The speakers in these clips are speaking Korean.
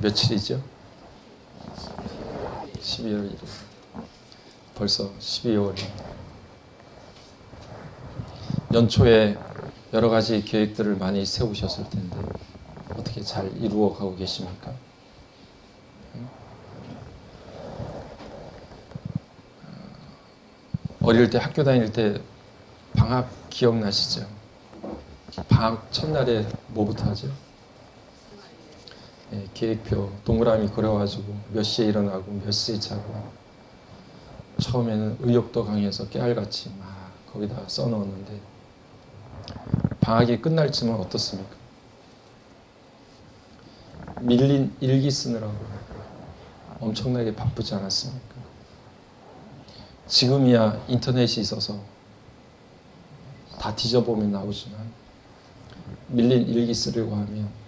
며칠이죠? 12월 1일. 벌써 12월이. 연초에 여러 가지 계획들을 많이 세우셨을 텐데 어떻게 잘 이루어가고 계십니까? 어릴 때 학교 다닐 때 방학 기억나시죠? 방학 첫날에 뭐부터 하죠? 계획표 동그라미 그려가지고 몇 시에 일어나고 몇 시에 자고, 처음에는 의욕도 강해서 깨알같이 막 거기다 써놓았는데 방학이 끝날 쯤은 어떻습니까? 밀린 일기 쓰느라고 엄청나게 바쁘지 않았습니까? 지금이야 인터넷이 있어서 다 뒤져보면 나오지만 밀린 일기 쓰려고 하면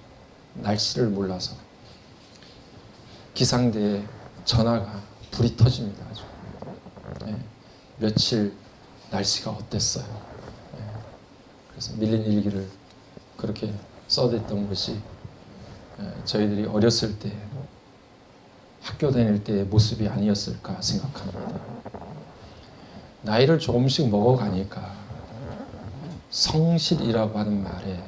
날씨를 몰라서 기상대에 전화가 불이 터집니다. 아주. 며칠 날씨가 어땠어요? 그래서 밀린 일기를 그렇게 써댔던 것이 저희들이 어렸을 때 학교 다닐 때의 모습이 아니었을까 생각합니다. 나이를 조금씩 먹어가니까 성실이라고 하는 말에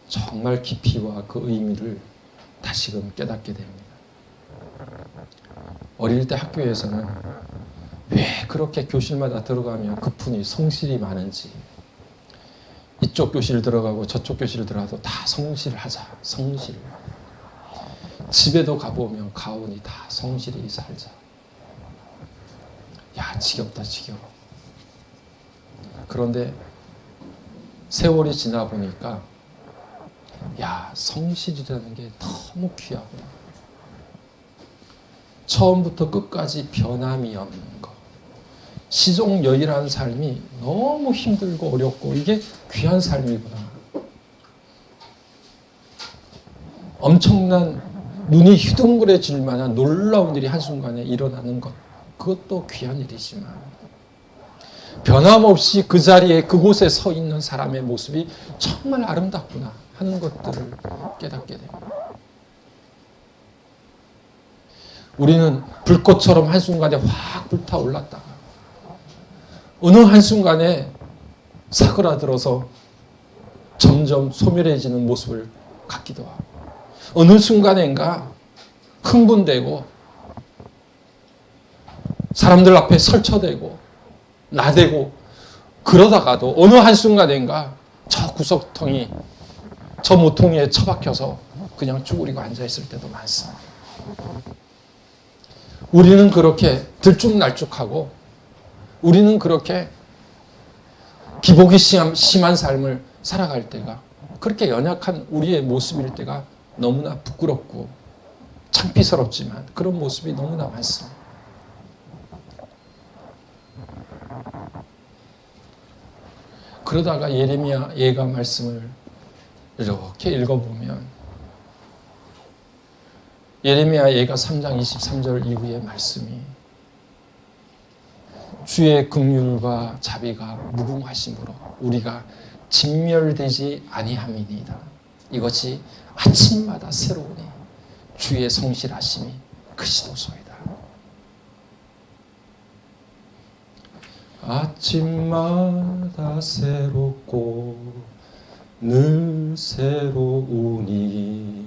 정말 깊이와 그 의미를 다시금 깨닫게 됩니다. 어릴 때 학교에서는 왜 그렇게 교실마다 들어가면 그분이 성실이 많은지, 이쪽 교실 들어가고 저쪽 교실 들어가도 다 성실하자, 성실. 집에도 가보면 가훈이 다 성실히 살자. 야, 지겹다, 지겨워. 그런데 세월이 지나 보니까 야, 성실이라는 게 너무 귀하구나. 처음부터 끝까지 변함이 없는 것. 시종여일한 삶이 너무 힘들고 어렵고 이게 귀한 삶이구나. 엄청난 눈이 휘둥그레질 만한 놀라운 일이 한순간에 일어나는 것, 그것도 귀한 일이지만 변함없이 그 자리에 그곳에 서 있는 사람의 모습이 정말 아름답구나 하는 것들을 깨닫게 됩니다. 우리는 불꽃처럼 한순간에 확 불타올랐다가 어느 한순간에 사그라들어서 점점 소멸해지는 모습을 갖기도 하고, 어느 순간인가 흥분되고 사람들 앞에 설쳐대고 나대고, 그러다가도 어느 한순간인가 저 구석통이 저 모퉁이에 처박혀서 그냥 쭈그리고 앉아있을 때도 많습니다. 우리는 그렇게 들쭉날쭉하고 우리는 그렇게 기복이 심한 삶을 살아갈 때가, 그렇게 연약한 우리의 모습일 때가 너무나 부끄럽고 창피스럽지만 그런 모습이 너무나 많습니다. 그러다가 예레미야 예가 말씀을 이렇게 읽어보면 예레미야 예가 3장 23절 이후의 말씀이 주의 긍휼과 자비가 무궁하심으로 우리가 진멸되지 아니함이니이다. 이것이 아침마다 새로우니 주의 성실하심이 크시도소이다. 아침마다 새롭고 늘 새로우니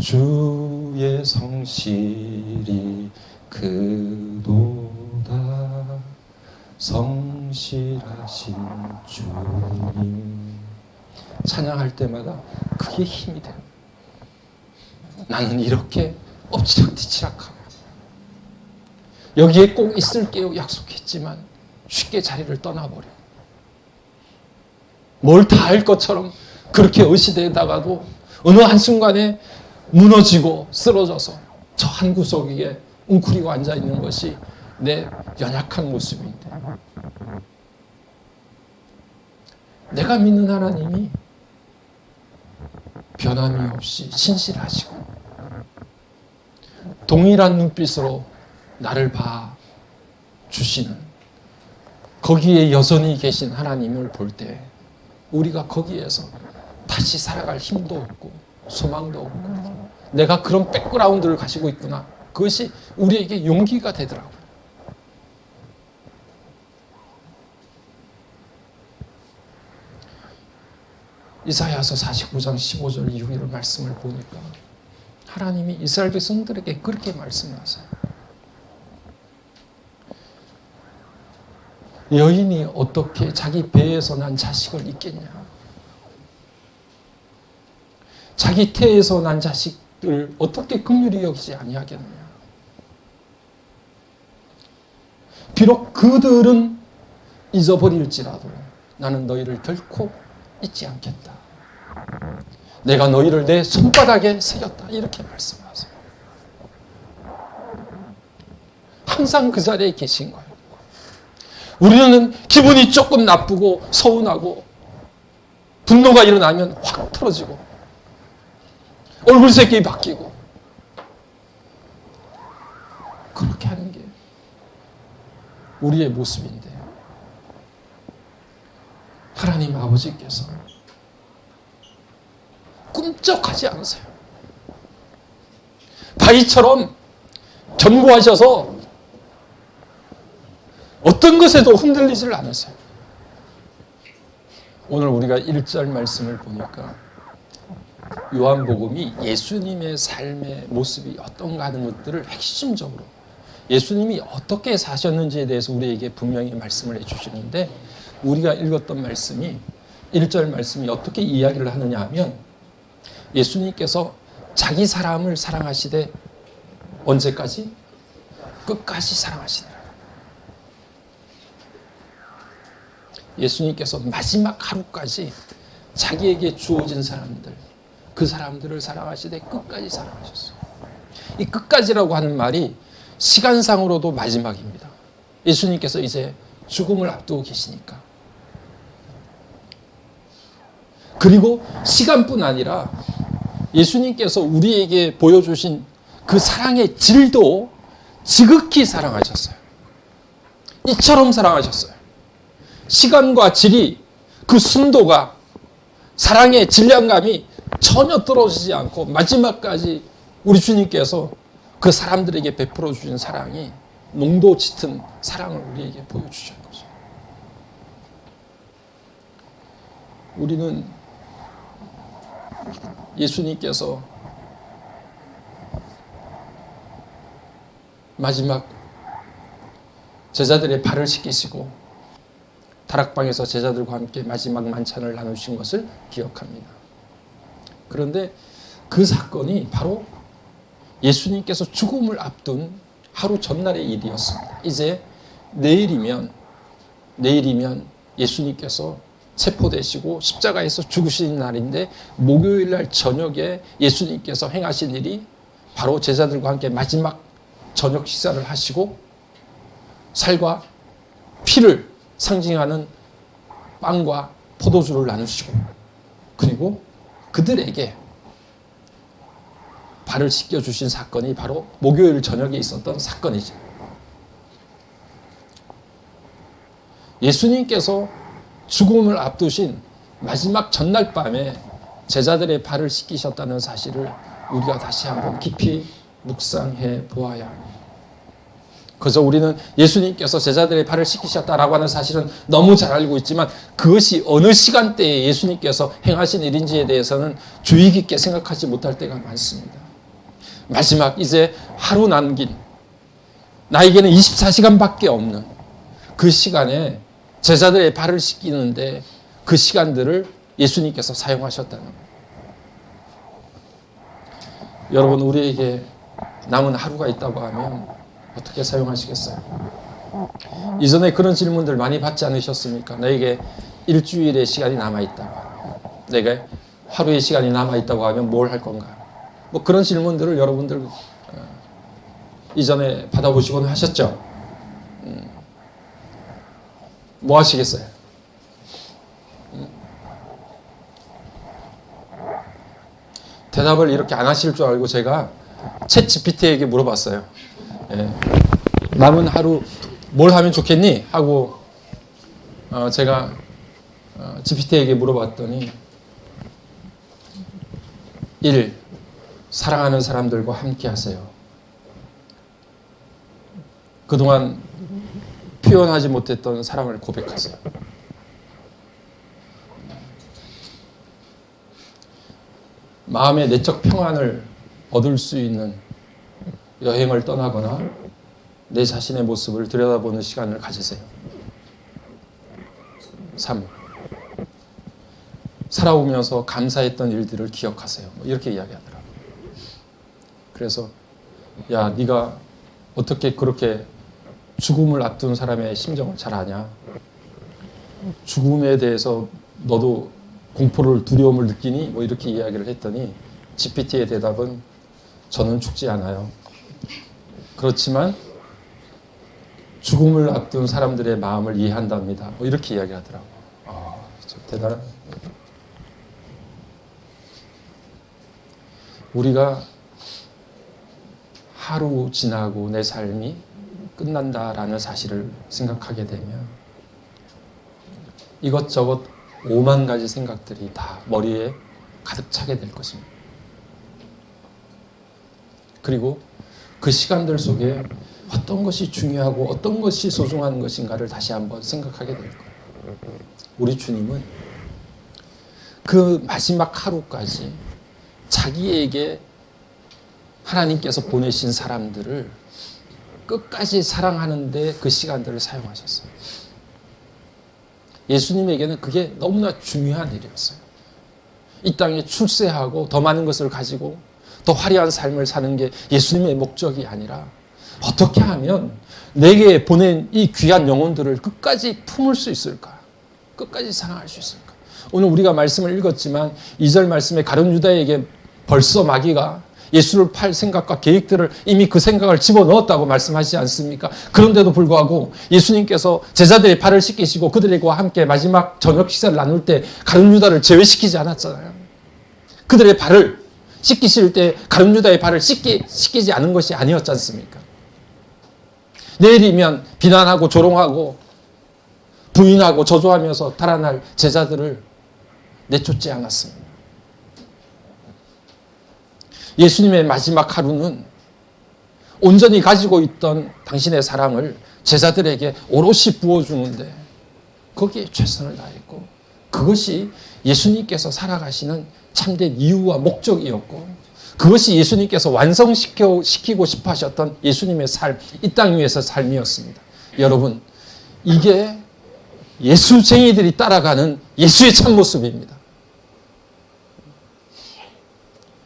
주의 성실이 크도다. 성실하신 주님. 찬양할 때마다 그게 힘이 돼요. 나는 이렇게 엎치락뒤치락하고 여기에 꼭 있을게요 약속했지만 쉽게 자리를 떠나버려. 뭘 다 할 것처럼 그렇게 의시되다가도 어느 한순간에 무너지고 쓰러져서 저 한 구석에 웅크리고 앉아있는 것이 내 연약한 모습인데, 내가 믿는 하나님이 변함이 없이 신실하시고 동일한 눈빛으로 나를 봐주시는, 거기에 여전히 계신 하나님을 볼 때 우리가 거기에서 다시 살아갈 힘도 없고 소망도 없고 내가 그런 백그라운드를 가지고 있구나. 그것이 우리에게 용기가 되더라고요. 이사야서 49장 15절 이후의 말씀을 보니까 하나님이 이스라엘 백성들에게 그렇게 말씀하세요. 여인이 어떻게 자기 배에서 난 자식을 잊겠냐? 자기 태에서 난 자식들 어떻게 긍휼히 여기지 아니하겠느냐? 비록 그들은 잊어버릴지라도 나는 너희를 결코 잊지 않겠다. 내가 너희를 내 손바닥에 새겼다. 이렇게 말씀하세요. 항상 그 자리에 계신 거예요. 우리는 기분이 조금 나쁘고 서운하고 분노가 일어나면 확 틀어지고 얼굴색이 바뀌고 그렇게 하는 게 우리의 모습인데 하나님 아버지께서 꿈쩍하지 않으세요. 바위처럼 견고하셔서 어떤 것에도 흔들리지를 않으세요. 오늘 우리가 1절 말씀을 보니까 요한복음이 예수님의 삶의 모습이 어떤가 하는 것들을 핵심적으로 예수님이 어떻게 사셨는지에 대해서 우리에게 분명히 말씀을 해주시는데 우리가 읽었던 말씀이 1절 말씀이 어떻게 이야기를 하느냐 하면 예수님께서 자기 사람을 사랑하시되 언제까지? 끝까지 사랑하시더라. 예수님께서 마지막 하루까지 자기에게 주어진 사람들, 그 사람들을 사랑하시되 끝까지 사랑하셨어요. 이 끝까지라고 하는 말이 시간상으로도 마지막입니다. 예수님께서 이제 죽음을 앞두고 계시니까. 그리고 시간뿐 아니라 예수님께서 우리에게 보여주신 그 사랑의 질도 지극히 사랑하셨어요. 이처럼 사랑하셨어요. 시간과 질이 그 순도가 사랑의 질량감이 전혀 떨어지지 않고 마지막까지 우리 주님께서 그 사람들에게 베풀어 주신 사랑이 농도 짙은 사랑을 우리에게 보여주신 거죠. 우리는 예수님께서 마지막 제자들의 발을 씻기시고 다락방에서 제자들과 함께 마지막 만찬을 나누신 것을 기억합니다. 그런데 그 사건이 바로 예수님께서 죽음을 앞둔 하루 전날의 일이었습니다. 이제 내일이면 예수님께서 체포되시고 십자가에서 죽으시는 날인데 목요일 날 저녁에 예수님께서 행하신 일이 바로 제자들과 함께 마지막 저녁 식사를 하시고 살과 피를 상징하는 빵과 포도주를 나누시고 그리고 그들에게 발을 씻겨주신 사건이 바로 목요일 저녁에 있었던 사건이죠. 예수님께서 죽음을 앞두신 마지막 전날 밤에 제자들의 발을 씻기셨다는 사실을 우리가 다시 한번 깊이 묵상해 보아야 합니다. 그래서 우리는 예수님께서 제자들의 발을 씻기셨다라고 하는 사실은 너무 잘 알고 있지만 그것이 어느 시간대에 예수님께서 행하신 일인지에 대해서는 주의 깊게 생각하지 못할 때가 많습니다. 마지막 이제 하루 남긴 나에게는 24시간밖에 없는 그 시간에 제자들의 발을 씻기는데 그 시간들을 예수님께서 사용하셨다는 거예요. 여러분 우리에게 남은 하루가 있다고 하면 어떻게 사용하시겠어요? 이전에 그런 질문들 많이 받지 않으셨습니까? 나에게 일주일의 시간이 남아있다고 내가 하루의 시간이 남아있다고 하면 뭘 할 건가? 뭐 그런 질문들을 여러분들 이전에 받아보시고는 하셨죠? 뭐 하시겠어요? 대답을 이렇게 안 하실 줄 알고 제가 챗 GPT에게 물어봤어요. 예. 남은 하루 뭘 하면 좋겠니? 하고 제가 GPT에게 물어봤더니 1. 사랑하는 사람들과 함께 하세요. 그동안 표현하지 못했던 사랑을 고백하세요. 마음의 내적 평안을 얻을 수 있는 여행을 떠나거나 내 자신의 모습을 들여다보는 시간을 가지세요. 3. 살아오면서 감사했던 일들을 기억하세요. 이렇게 이야기하더라고요. 그래서 야, 네가 어떻게 그렇게 죽음을 앞둔 사람의 심정을 잘 아냐? 죽음에 대해서 너도 공포를, 두려움을 느끼니? 이렇게 이야기를 했더니 GPT의 대답은 저는 죽지 않아요. 그렇지만 죽음을 앞둔 사람들의 마음을 이해한답니다. 이렇게 이야기하더라고요. 대단한. 우리가 하루 지나고 내 삶이 끝난다라는 사실을 생각하게 되면 이것저것 5만 가지 생각들이 다 머리에 가득 차게 될 것입니다. 그리고 그 시간들 속에 어떤 것이 중요하고 어떤 것이 소중한 것인가를 다시 한번 생각하게 될 거예요. 우리 주님은 그 마지막 하루까지 자기에게 하나님께서 보내신 사람들을 끝까지 사랑하는데 그 시간들을 사용하셨어요. 예수님에게는 그게 너무나 중요한 일이었어요. 이 땅에 출세하고 더 많은 것을 가지고 더 화려한 삶을 사는 게 예수님의 목적이 아니라 어떻게 하면 내게 보낸 이 귀한 영혼들을 끝까지 품을 수 있을까? 끝까지 사랑할 수 있을까? 오늘 우리가 말씀을 읽었지만 2절 말씀에 가룟 유다에게 벌써 마귀가 예수를 팔 생각과 계획들을 이미 그 생각을 집어넣었다고 말씀하시지 않습니까? 그런데도 불구하고 예수님께서 제자들의 발을 씻기시고 그들과 함께 마지막 저녁 식사를 나눌 때 가룟 유다를 제외시키지 않았잖아요. 그들의 발을 씻기실 때 가룟 유다의 발을 씻기지 않은 것이 아니었지 않습니까? 내일이면 비난하고 조롱하고 부인하고 저주하면서 달아날 제자들을 내쫓지 않았습니다. 예수님의 마지막 하루는 온전히 가지고 있던 당신의 사랑을 제자들에게 오롯이 부어주는데 거기에 최선을 다했고 그것이 예수님께서 살아가시는 참된 이유와 목적이었고 그것이 예수님께서 완성시키고 싶어 하셨던 예수님의 삶, 이 땅 위에서 삶이었습니다. 여러분, 이게 예수쟁이들이 따라가는 예수의 참모습입니다.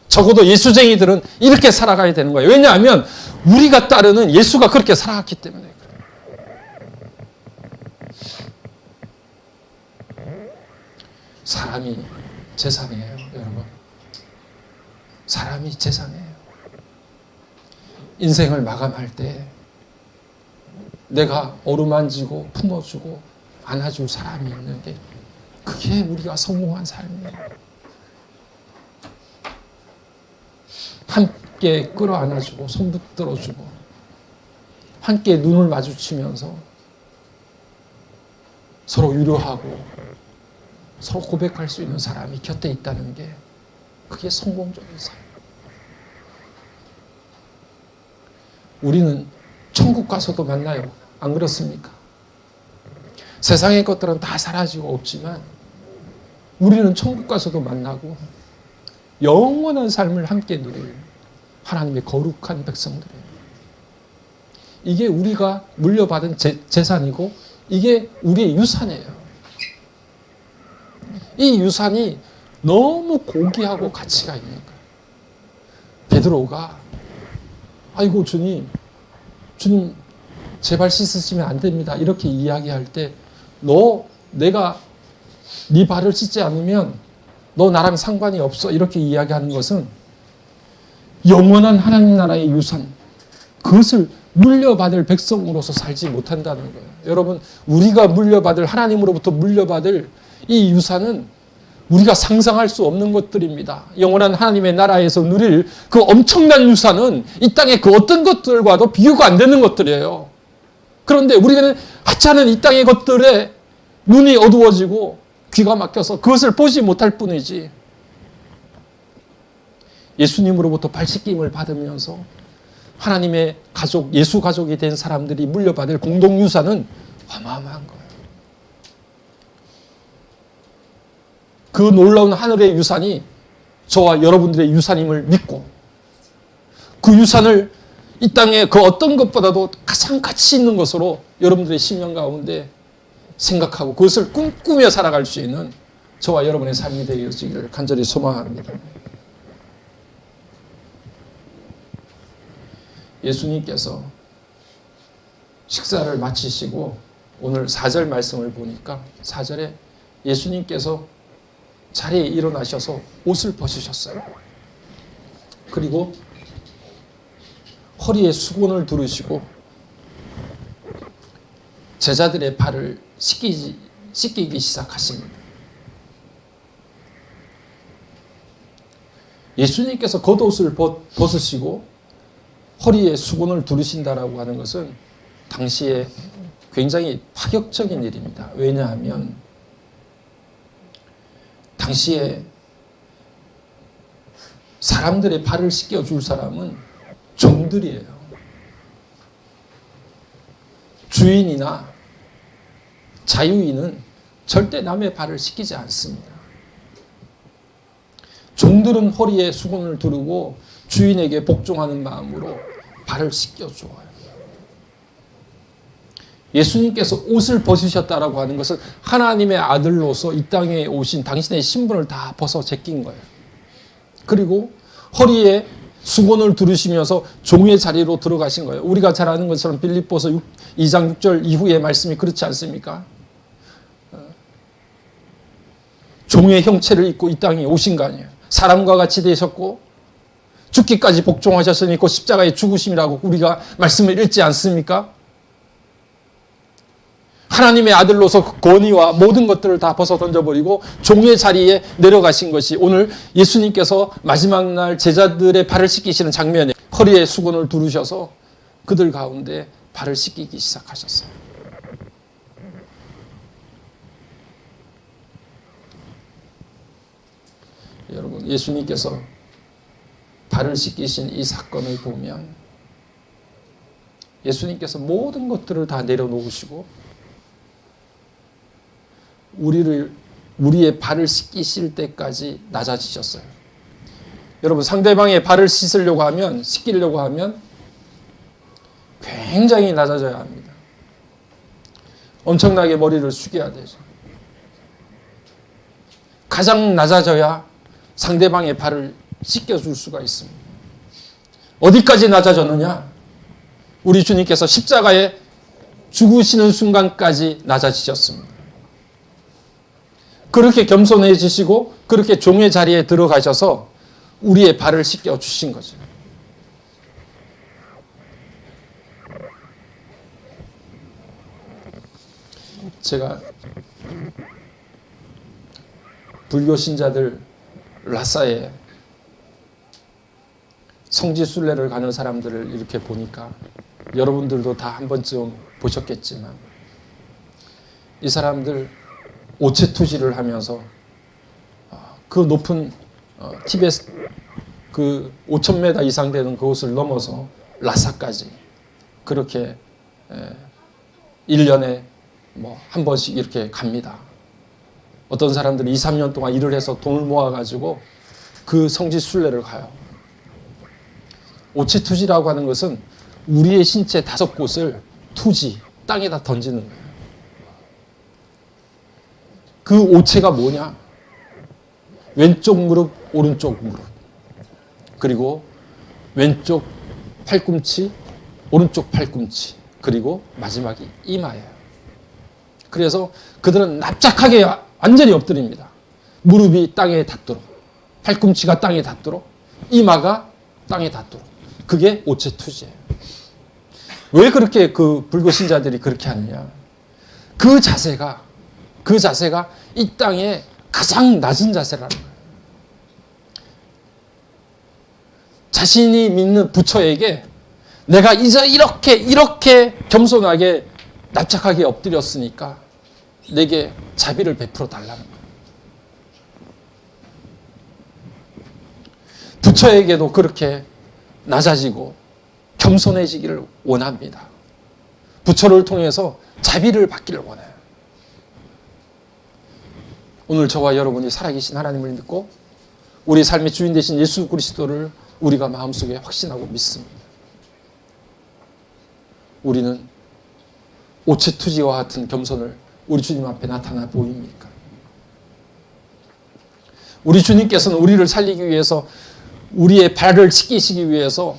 적어도 예수쟁이들은 이렇게 살아가야 되는 거예요. 왜냐하면 우리가 따르는 예수가 그렇게 살아갔기 때문에 그래요. 사람이 재산이에요, 여러분. 사람이 재산이에요. 인생을 마감할 때 내가 어루만지고 품어주고 안아줄 사람이 있는 게 그게 우리가 성공한 삶이에요. 함께 끌어안아주고 손 붙들어주고 함께 눈을 마주치면서 서로 위로하고 서로 고백할 수 있는 사람이 곁에 있다는 게 그게 성공적인 삶. 우리는 천국 가서도 만나요. 안 그렇습니까? 세상의 것들은 다 사라지고 없지만 우리는 천국 가서도 만나고 영원한 삶을 함께 누릴 하나님의 거룩한 백성들이에요. 이게 우리가 물려받은 재산이고 이게 우리의 유산이에요. 이 유산이 너무 고귀하고 가치가 있는 거예요. 베드로가 아이고 주님 제발 씻으시면 안 됩니다. 이렇게 이야기할 때 내가 네 발을 씻지 않으면 너 나랑 상관이 없어. 이렇게 이야기하는 것은 영원한 하나님 나라의 유산, 그것을 물려받을 백성으로서 살지 못한다는 거예요. 여러분, 우리가 하나님으로부터 물려받을 이 유산은 우리가 상상할 수 없는 것들입니다. 영원한 하나님의 나라에서 누릴 그 엄청난 유산은 이 땅의 그 어떤 것들과도 비교가 안 되는 것들이에요. 그런데 우리는 하찮은 이 땅의 것들에 눈이 어두워지고 귀가 막혀서 그것을 보지 못할 뿐이지 예수님으로부터 발씻김을 받으면서 하나님의 가족, 예수 가족이 된 사람들이 물려받을 공동유산은 어마어마한 거예요. 그 놀라운 하늘의 유산이 저와 여러분들의 유산임을 믿고 그 유산을 이 땅에 그 어떤 것보다도 가장 가치 있는 것으로 여러분들의 심령 가운데 생각하고 그것을 꿈꾸며 살아갈 수 있는 저와 여러분의 삶이 되어지기를 간절히 소망합니다. 예수님께서 식사를 마치시고 오늘 4절 말씀을 보니까 4절에 예수님께서 자리에 일어나셔서 옷을 벗으셨어요. 그리고 허리에 수건을 두르시고 제자들의 발을 씻기기 시작하십니다. 예수님께서 겉옷을 벗으시고 허리에 수건을 두르신다라고 하는 것은 당시에 굉장히 파격적인 일입니다. 왜냐하면 당시에 사람들의 발을 씻겨줄 사람은 종들이에요. 주인이나 자유인은 절대 남의 발을 씻기지 않습니다. 종들은 허리에 수건을 두르고 주인에게 복종하는 마음으로 발을 씻겨줘요. 예수님께서 옷을 벗으셨다라고 하는 것은 하나님의 아들로서 이 땅에 오신 당신의 신분을 다 벗어 제낀 거예요. 그리고 허리에 수건을 두르시면서 종의 자리로 들어가신 거예요. 우리가 잘 아는 것처럼 빌립보서 2장 6절 이후의 말씀이 그렇지 않습니까? 종의 형체를 입고 이 땅에 오신 거 아니에요. 사람과 같이 되셨고 죽기까지 복종하셨으니 그 십자가의 죽으심이라고 우리가 말씀을 읽지 않습니까? 하나님의 아들로서 권위와 모든 것들을 다 벗어 던져버리고 종의 자리에 내려가신 것이 오늘 예수님께서 마지막 날 제자들의 발을 씻기시는 장면에 허리에 수건을 두르셔서 그들 가운데 발을 씻기기 시작하셨어요. 여러분, 예수님께서 발을 씻기신 이 사건을 보면 예수님께서 모든 것들을 다 내려놓으시고 우리의 발을 씻기실 때까지 낮아지셨어요. 여러분, 상대방의 발을 씻으려고 하면, 씻기려고 하면 굉장히 낮아져야 합니다. 엄청나게 머리를 숙여야 되죠. 가장 낮아져야 상대방의 발을 씻겨줄 수가 있습니다. 어디까지 낮아졌느냐? 우리 주님께서 십자가에 죽으시는 순간까지 낮아지셨습니다. 그렇게 겸손해지시고 그렇게 종의 자리에 들어가셔서 우리의 발을 씻겨주신 거죠. 제가 불교 신자들 라사에 성지순례를 가는 사람들을 이렇게 보니까 여러분들도 다 한 번쯤 보셨겠지만 이 사람들 오체투지를 하면서 그 높은 티베트 그 5,000m 이상 되는 그곳을 넘어서 라사까지 그렇게 1년에 뭐 한 번씩 이렇게 갑니다. 어떤 사람들은 2, 3년 동안 일을 해서 돈을 모아가지고 그 성지 순례를 가요. 오체투지라고 하는 것은 우리의 신체 5곳을 투지, 땅에다 던지는 거예요. 그 오체가 뭐냐? 왼쪽 무릎, 오른쪽 무릎. 그리고 왼쪽 팔꿈치, 오른쪽 팔꿈치. 그리고 마지막이 이마예요. 그래서 그들은 납작하게 완전히 엎드립니다. 무릎이 땅에 닿도록, 팔꿈치가 땅에 닿도록, 이마가 땅에 닿도록. 그게 오체투지예요. 왜 그렇게 그 불교 신자들이 그렇게 하느냐? 그 자세가 이 땅에 가장 낮은 자세라는 거예요. 자신이 믿는 부처에게 내가 이제 이렇게 겸손하게 납작하게 엎드렸으니까 내게 자비를 베풀어 달라는 거예요. 부처에게도 그렇게 낮아지고 겸손해지기를 원합니다. 부처를 통해서 자비를 받기를 원해요. 오늘 저와 여러분이 살아계신 하나님을 믿고 우리 삶의 주인 되신 예수 그리스도를 우리가 마음속에 확신하고 믿습니다. 우리는 오체투지와 같은 겸손을 우리 주님 앞에 나타나 보입니까? 우리 주님께서는 우리를 살리기 위해서 우리의 발을 씻기시기 위해서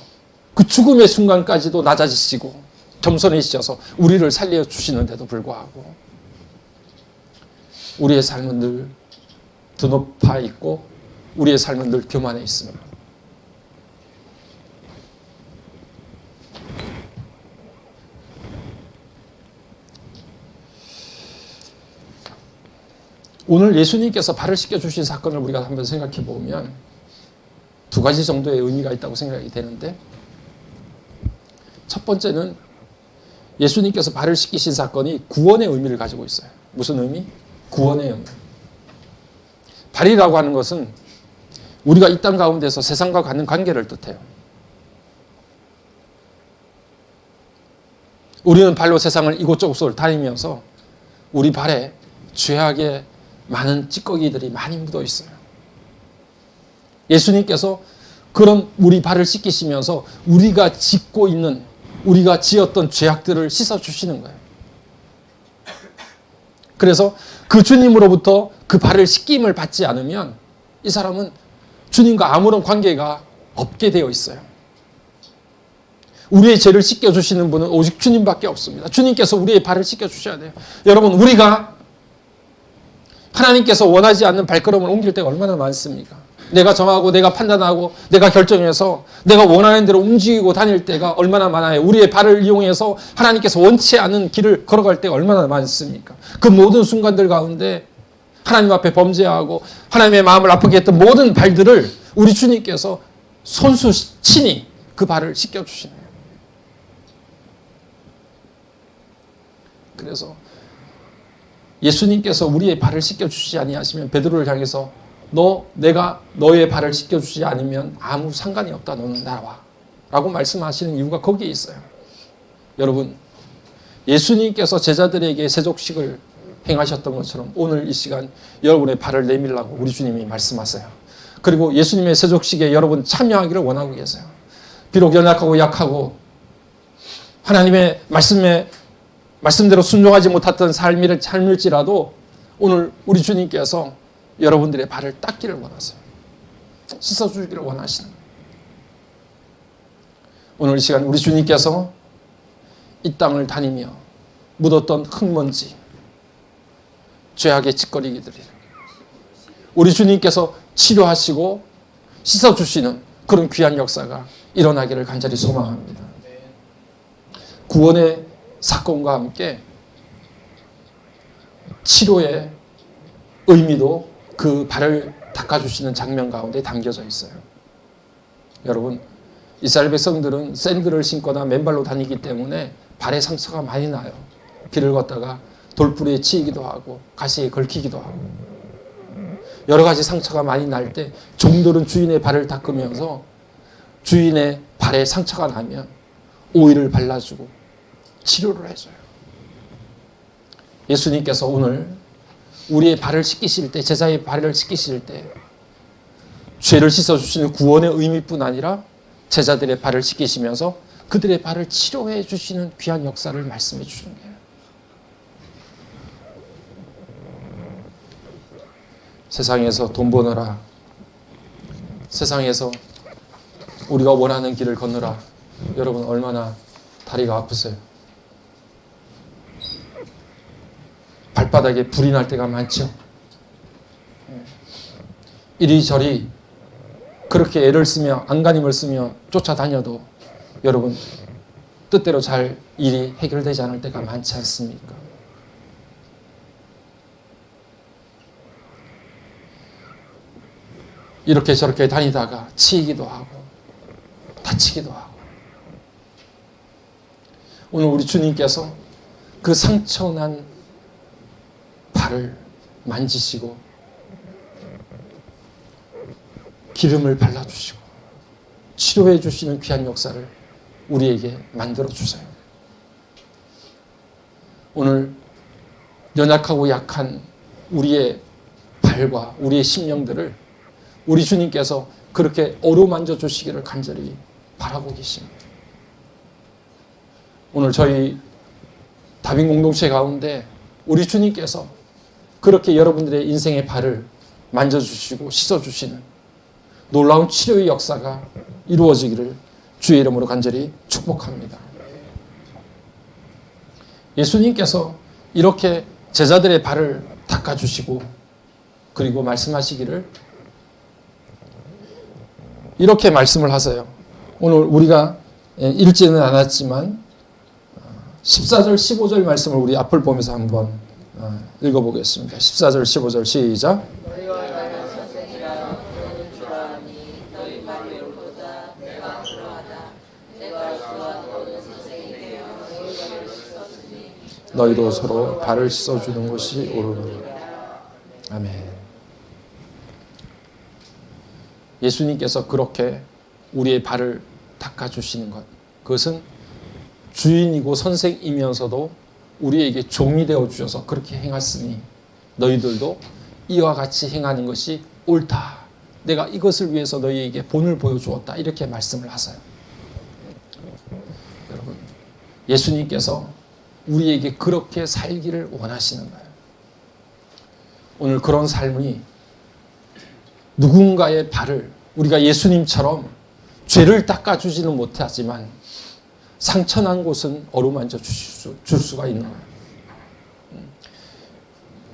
그 죽음의 순간까지도 낮아지시고 겸손해지셔서 우리를 살려주시는데도 불구하고 우리의 삶은 늘 드높아 있고 우리의 삶은 늘 교만해 있습니다. 오늘 예수님께서 발을 씻겨주신 사건을 우리가 한번 생각해 보면 두 가지 정도의 의미가 있다고 생각이 되는데, 첫 번째는 예수님께서 발을 씻기신 사건이 구원의 의미를 가지고 있어요. 무슨 의미? 구원의 의미. 발이라고 하는 것은 우리가 이 땅 가운데서 세상과 갖는 관계를 뜻해요. 우리는 발로 세상을 이곳저곳을 다니면서 우리 발에 죄악의 많은 찌꺼기들이 많이 묻어 있어요. 예수님께서 그런 우리 발을 씻기시면서 우리가 짓고 있는, 우리가 지었던 죄악들을 씻어주시는 거예요. 그래서 그 주님으로부터 그 발을 씻김을 받지 않으면 이 사람은 주님과 아무런 관계가 없게 되어 있어요. 우리의 죄를 씻겨주시는 분은 오직 주님밖에 없습니다. 주님께서 우리의 발을 씻겨주셔야 돼요. 여러분, 우리가 하나님께서 원하지 않는 발걸음을 옮길 때가 얼마나 많습니까? 내가 정하고 내가 판단하고 내가 결정해서 내가 원하는 대로 움직이고 다닐 때가 얼마나 많아요. 우리의 발을 이용해서 하나님께서 원치 않은 길을 걸어갈 때가 얼마나 많습니까? 그 모든 순간들 가운데 하나님 앞에 범죄하고 하나님의 마음을 아프게 했던 모든 발들을 우리 주님께서 손수 친히 그 발을 씻겨주시네요. 그래서 예수님께서 우리의 발을 씻겨주시지 아니하시면 베드로를 향해서 내가 너의 발을 씻겨주지 않으면 아무 상관이 없다. 너는 나와. 라고 말씀하시는 이유가 거기에 있어요. 여러분, 예수님께서 제자들에게 세족식을 행하셨던 것처럼 오늘 이 시간 여러분의 발을 내밀라고 우리 주님이 말씀하세요. 그리고 예수님의 세족식에 여러분 참여하기를 원하고 계세요. 비록 연약하고 약하고 하나님의 말씀대로 순종하지 못했던 삶일지라도 오늘 우리 주님께서 여러분들의 발을 닦기를 원하세요. 씻어주기를 원하시는 거예요. 오늘 이 시간 우리 주님께서 이 땅을 다니며 묻었던 흙먼지, 죄악의 찌꺼기들이 우리 주님께서 치료하시고 씻어주시는 그런 귀한 역사가 일어나기를 간절히 소망합니다. 구원의 사건과 함께 치료의 의미도 그 발을 닦아주시는 장면 가운데 담겨져 있어요. 여러분, 이스라엘 백성들은 샌들을 신거나 맨발로 다니기 때문에 발에 상처가 많이 나요. 길을 걷다가 돌부리에 치이기도 하고 가시에 걸히기도 하고 여러 가지 상처가 많이 날 때 종들은 주인의 발을 닦으면서 주인의 발에 상처가 나면 오일을 발라주고 치료를 해줘요. 예수님께서 오늘 우리의 발을 씻기실 때, 제자의 발을 씻기실 때 죄를 씻어주시는 구원의 의미뿐 아니라 제자들의 발을 씻기시면서 그들의 발을 치료해 주시는 귀한 역사를 말씀해 주시는 거예요. 세상에서 돈 버느라, 세상에서 우리가 원하는 길을 걷느라 여러분 얼마나 다리가 아프세요? 발바닥에 불이 날 때가 많죠. 이리저리 그렇게 애를 쓰며 안간힘을 쓰며 쫓아다녀도 여러분 뜻대로 잘 일이 해결되지 않을 때가 많지 않습니까? 이렇게 저렇게 다니다가 치이기도 하고 다치기도 하고 오늘 우리 주님께서 그 상처난 발을 만지시고 기름을 발라주시고 치료해 주시는 귀한 역사를 우리에게 만들어 주세요. 오늘 연약하고 약한 우리의 발과 우리의 심령들을 우리 주님께서 그렇게 어루만져 주시기를 간절히 바라고 계십니다. 오늘 저희 다빈 공동체 가운데 우리 주님께서 그렇게 여러분들의 인생의 발을 만져주시고 씻어주시는 놀라운 치료의 역사가 이루어지기를 주의 이름으로 간절히 축복합니다. 예수님께서 이렇게 제자들의 발을 닦아주시고 그리고 말씀하시기를 이렇게 말씀을 하세요. 오늘 우리가 읽지는 않았지만 14절 15절 말씀을 우리 앞을 보면서 한번 읽어보겠습니다. 14절 15절 시작. 너희도 서로 발을 씻어주는 것이 옳으니라. 아멘. 예수님께서 그렇게 우리의 발을 닦아주시는 것, 그것은 주인이고 선생이면서도 우리에게 종이 되어 주셔서 그렇게 행하시니 너희들도 이와 같이 행하는 것이 옳다. 내가 이것을 위해서 너희에게 본을 보여주었다. 이렇게 말씀을 하세요. 여러분, 예수님께서 우리에게 그렇게 살기를 원하시는 거예요. 오늘 그런 삶이 누군가의 발을 우리가 예수님처럼 죄를 닦아주지는 못하지만 상처난 곳은 어루만져 줄 수가 있는 거예요.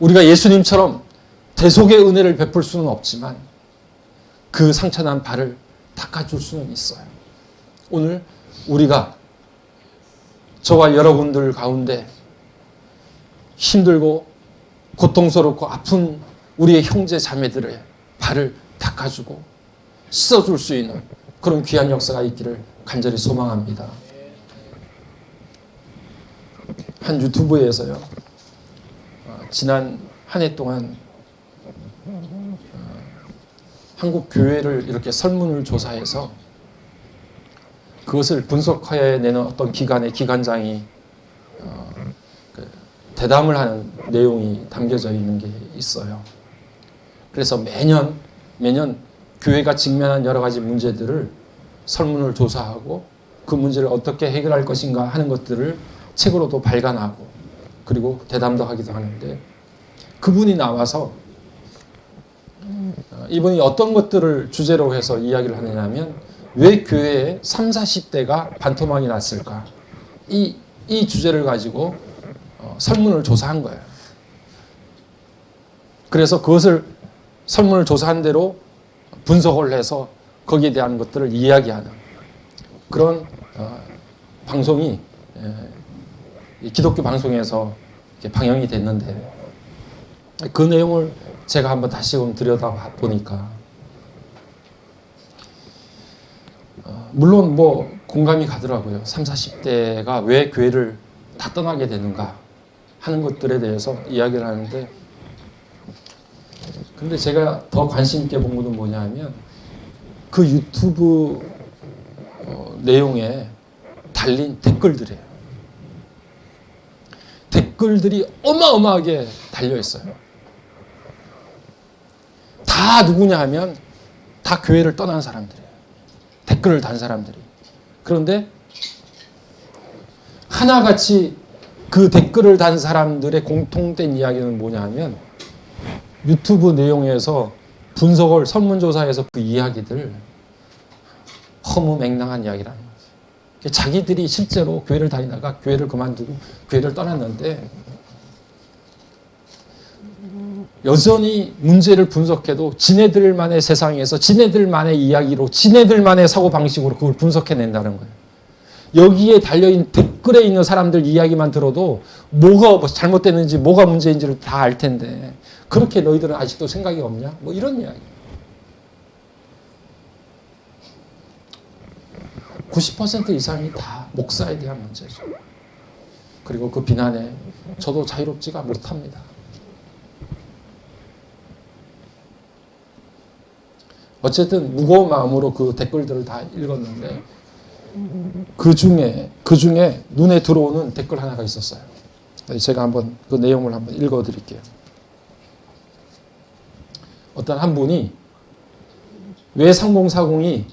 우리가 예수님처럼 대속의 은혜를 베풀 수는 없지만 그 상처난 발을 닦아줄 수는 있어요. 오늘 우리가 저와 여러분들 가운데 힘들고 고통스럽고 아픈 우리의 형제 자매들의 발을 닦아주고 씻어줄 수 있는 그런 귀한 역사가 있기를 간절히 소망합니다. 한 유튜브에서요, 지난 한 해 동안 한국 교회를 이렇게 설문을 조사해서 그것을 분석해 내는 어떤 기관의 기관장이 대담을 하는 내용이 담겨져 있는 게 있어요. 그래서 매년 교회가 직면한 여러 가지 문제들을 설문을 조사하고 그 문제를 어떻게 해결할 것인가 하는 것들을 책으로도 발간하고 그리고 대담도 하기도 하는데, 그분이 나와서 이분이 어떤 것들을 주제로 해서 이야기를 하느냐면 왜 교회에 30, 40대가 반토막이 났을까, 이 주제를 가지고 설문을 조사한 거예요. 그래서 그것을 설문을 조사한 대로 분석을 해서 거기에 대한 것들을 이야기하는 그런 방송이 기독교 방송에서 방영이 됐는데, 그 내용을 제가 한번 다시금 들여다 보니까 물론 뭐 공감이 가더라고요. 30, 40대가 왜 교회를 다 떠나게 되는가 하는 것들에 대해서 이야기를 하는데, 근데 제가 더 관심 있게 본 것은 뭐냐면 그 유튜브 내용에 달린 댓글들이에요. 댓글들이 어마어마하게 달려있어요. 다 누구냐 하면 다 교회를 떠난 사람들이에요. 댓글을 단 사람들이. 그런데 하나같이 그 댓글을 단 사람들의 공통된 이야기는 뭐냐 하면 유튜브 내용에서 분석을 설문조사해서 그 이야기들 허무맹랑한 이야기라는 거죠. 자기들이 실제로 교회를 다니다가 교회를 그만두고 교회를 떠났는데 여전히 문제를 분석해도 지네들만의 세상에서 지네들만의 이야기로 지네들만의 사고방식으로 그걸 분석해낸다는 거예요. 여기에 달려있는 댓글에 있는 사람들 이야기만 들어도 뭐가 잘못됐는지 뭐가 문제인지를 다 알 텐데 그렇게 너희들은 아직도 생각이 없냐? 뭐 이런 이야기. 90% 이상이 다 목사에 대한 문제죠. 그리고 그 비난에 저도 자유롭지가 못합니다. 어쨌든 무거운 마음으로 그 댓글들을 다 읽었는데 그 중에 눈에 들어오는 댓글 하나가 있었어요. 제가 한번 그 내용을 한번 읽어 드릴게요. 어떤 한 분이 왜 상봉사공이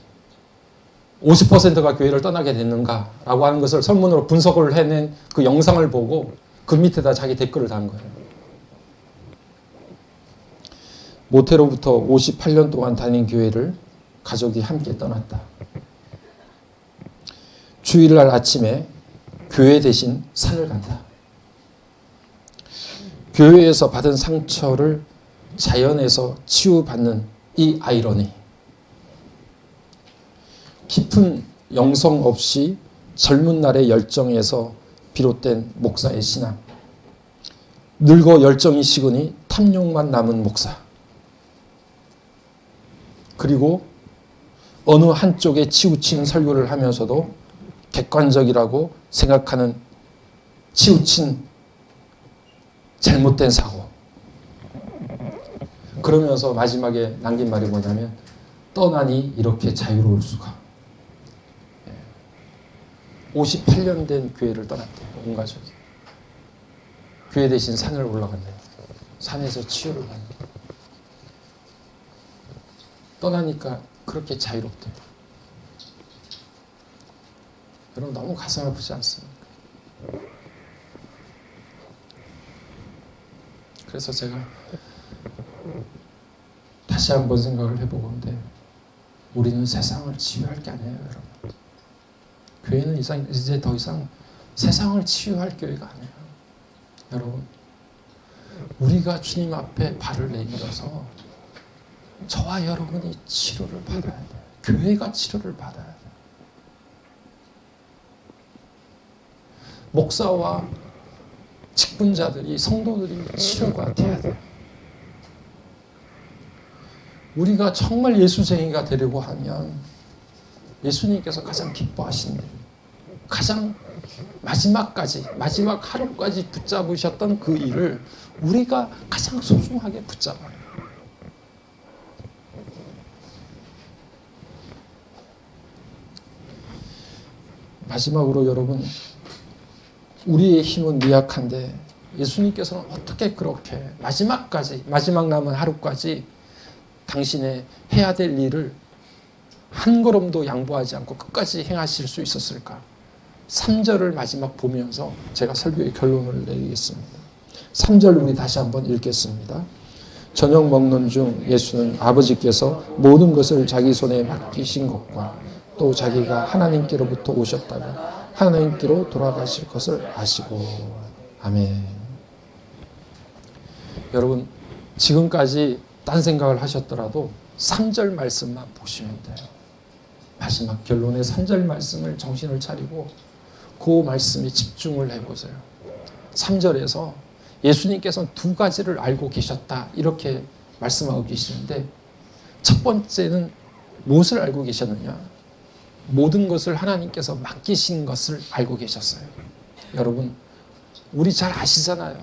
50%가 교회를 떠나게 됐는가라고 하는 것을 설문으로 분석을 해낸 그 영상을 보고 그 밑에다 자기 댓글을 단 거예요. 모태로부터 58년 동안 다닌 교회를 가족이 함께 떠났다. 주일날 아침에 교회 대신 산을 간다. 교회에서 받은 상처를 자연에서 치유받는 이 아이러니. 깊은 영성 없이 젊은 날의 열정에서 비롯된 목사의 신앙. 늙어 열정이 식으니 탐욕만 남은 목사. 그리고 어느 한쪽에 치우친 설교를 하면서도 객관적이라고 생각하는 치우친 잘못된 사고. 그러면서 마지막에 남긴 말이 뭐냐면 떠나니 이렇게 자유로울 수가. 58년 된 교회를 떠났대요. 온 가족이. 교회 대신 산을 올라간대요. 산에서 치유를 받는. 떠나니까 그렇게 자유롭대요. 여러분 너무 가슴 아프지 않습니까? 그래서 제가 다시 한번 생각을 해보건데 우리는 세상을 치유할 게 아니에요, 여러분. 교회는 이제 더 이상 세상을 치유할 교회가 아니에요. 여러분, 우리가 주님 앞에 발을 내밀어서 저와 여러분이 치료를 받아야 돼요. 교회가 치료를 받아야 돼요. 목사와 직분자들이, 성도들이 치료가 돼야 돼요. 우리가 정말 예수쟁이가 되려고 하면 예수님께서 가장 기뻐하시는 일, 가장 마지막까지, 마지막 하루까지 붙잡으셨던 그 일을 우리가 가장 소중하게 붙잡아요. 마지막으로 여러분, 우리의 힘은 미약한데 예수님께서는 어떻게 그렇게 마지막까지, 마지막 남은 하루까지 당신의 해야 될 일을 한 걸음도 양보하지 않고 끝까지 행하실 수 있었을까? 3절을 마지막 보면서 제가 설교의 결론을 내리겠습니다. 3절 우리 다시 한번 읽겠습니다. 저녁 먹는 중 예수는 아버지께서 모든 것을 자기 손에 맡기신 것과 또 자기가 하나님께로부터 오셨다가 하나님께로 돌아가실 것을 아시고. 아멘. 여러분, 지금까지 딴 생각을 하셨더라도 3절 말씀만 보시면 돼요. 마지막 결론의 3절 말씀을 정신을 차리고 그 말씀에 집중을 해보세요. 3절에서 예수님께서는 두 가지를 알고 계셨다 이렇게 말씀하고 계시는데, 첫 번째는 무엇을 알고 계셨느냐? 모든 것을 하나님께서 맡기신 것을 알고 계셨어요. 여러분, 우리 잘 아시잖아요.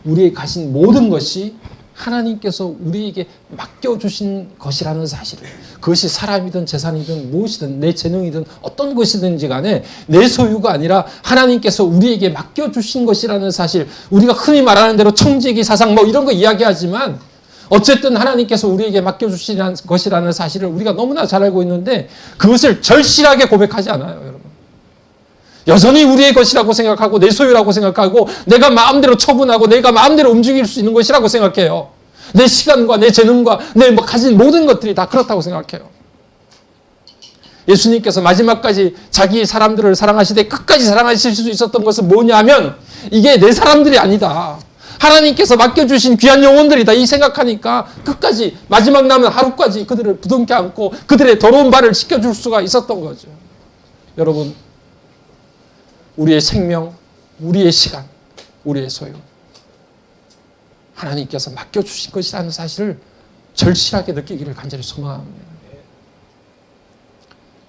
우리에게 가신 모든 것이 하나님께서 우리에게 맡겨주신 것이라는 사실을, 그것이 사람이든 재산이든 무엇이든 내 재능이든 어떤 것이든지 간에 내 소유가 아니라 하나님께서 우리에게 맡겨주신 것이라는 사실, 우리가 흔히 말하는 대로 청지기 사상 뭐 이런 거 이야기하지만 어쨌든 하나님께서 우리에게 맡겨주신 것이라는 사실을 우리가 너무나 잘 알고 있는데 그것을 절실하게 고백하지 않아요, 여러분. 여전히 우리의 것이라고 생각하고 내 소유라고 생각하고 내가 마음대로 처분하고 내가 마음대로 움직일 수 있는 것이라고 생각해요. 내 시간과 내 재능과 내 가진 모든 것들이 다 그렇다고 생각해요. 예수님께서 마지막까지 자기 사람들을 사랑하시되 끝까지 사랑하실 수 있었던 것은 뭐냐면 이게 내 사람들이 아니다. 하나님께서 맡겨주신 귀한 영혼들이다. 이 생각하니까 끝까지 마지막 남은 하루까지 그들을 부둥켜 안고 그들의 더러운 발을 씻겨줄 수가 있었던 거죠. 여러분, 우리의 생명, 우리의 시간, 우리의 소유, 하나님께서 맡겨주신 것이라는 사실을 절실하게 느끼기를 간절히 소망합니다.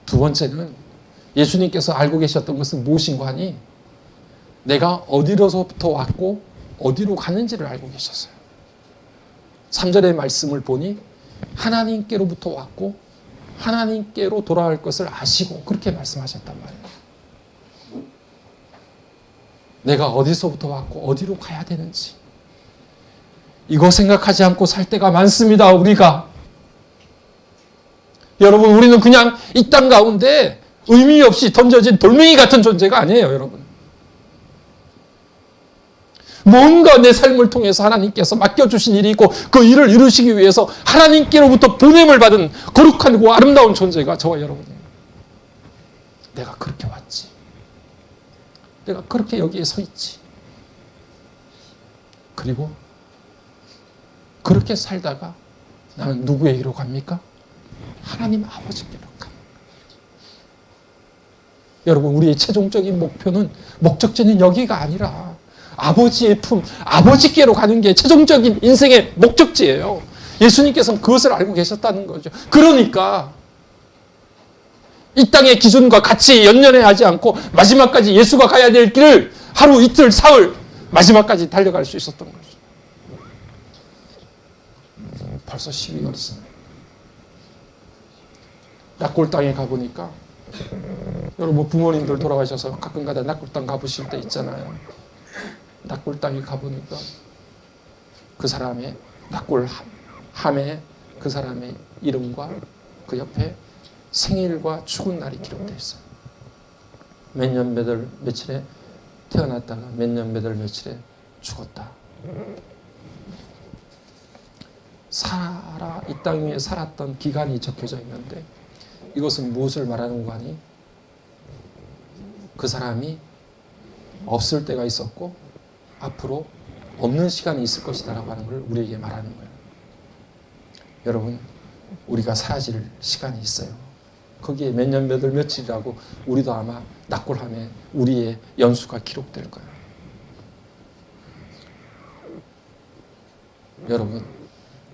두 번째는 예수님께서 알고 계셨던 것은 무엇인가 하니 내가 어디로서부터 왔고 어디로 가는지를 알고 계셨어요. 3절의 말씀을 보니 하나님께로부터 왔고 하나님께로 돌아갈 것을 아시고 그렇게 말씀하셨단 말이에요. 내가 어디서부터 왔고 어디로 가야 되는지 이거 생각하지 않고 살 때가 많습니다. 우리가. 여러분, 우리는 그냥 이 땅 가운데 의미 없이 던져진 돌멩이 같은 존재가 아니에요, 여러분. 뭔가 내 삶을 통해서 하나님께서 맡겨주신 일이 있고 그 일을 이루시기 위해서 하나님께로부터 보냄을 받은 거룩하고 아름다운 존재가 저와 여러분이에요. 내가 그렇게 왔지. 내가 그렇게 여기에 서 있지. 그리고 그렇게 살다가 나는 누구에게로 갑니까? 하나님 아버지께로 갑니다. 여러분, 우리의 최종적인 목표는, 목적지는 여기가 아니라 아버지의 품, 아버지께로 가는 게 최종적인 인생의 목적지예요. 예수님께서는 그것을 알고 계셨다는 거죠. 그러니까 이 땅의 기준과 같이 연연해하지 않고 마지막까지 예수가 가야 될 길을 하루, 이틀, 사흘 마지막까지 달려갈 수 있었던 거죠. 벌써 12월이잖아요. 낙골 땅에 가보니까 여러분 부모님들 돌아가셔서 가끔가다 낙골 땅 가보실 때 있잖아요. 낙골 땅에 가보니까 그 사람의 낙골 함에 그 사람의 이름과 그 옆에 생일과 죽은 날이 기록되어 있어요. 몇 년 몇 월 며칠에 태어났다가 몇 년 몇 월 며칠에 죽었다. 이 땅 위에 살았던 기간이 적혀져 있는데 이것은 무엇을 말하는 거 아니? 그 사람이 없을 때가 있었고 앞으로 없는 시간이 있을 것이다 라고 하는 걸 우리에게 말하는 거예요. 여러분, 우리가 사라질 시간이 있어요. 거기에 몇 년 몇 월 며칠이라고 우리도 아마 낙골함에 우리의 연수가 기록될 거예요. 여러분,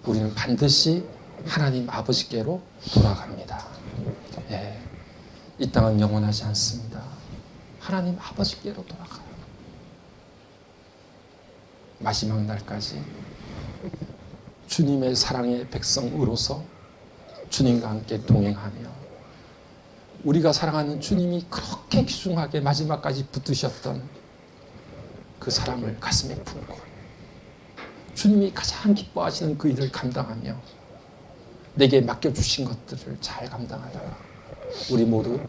우리는 반드시 하나님 아버지께로 돌아갑니다. 예, 이 땅은 영원하지 않습니다. 하나님 아버지께로 돌아가요. 마지막 날까지 주님의 사랑의 백성으로서 주님과 함께 동행하며 우리가 사랑하는 주님이 그렇게 귀중하게 마지막까지 붙드셨던 그 사랑을 가슴에 품고 주님이 가장 기뻐하시는 그 일을 감당하며 내게 맡겨주신 것들을 잘 감당하다가 우리 모두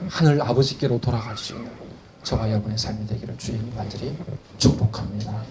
하늘 아버지께로 돌아갈 수 있는 저와 여러분의 삶이 되기를 주님 간절히 축복합니다.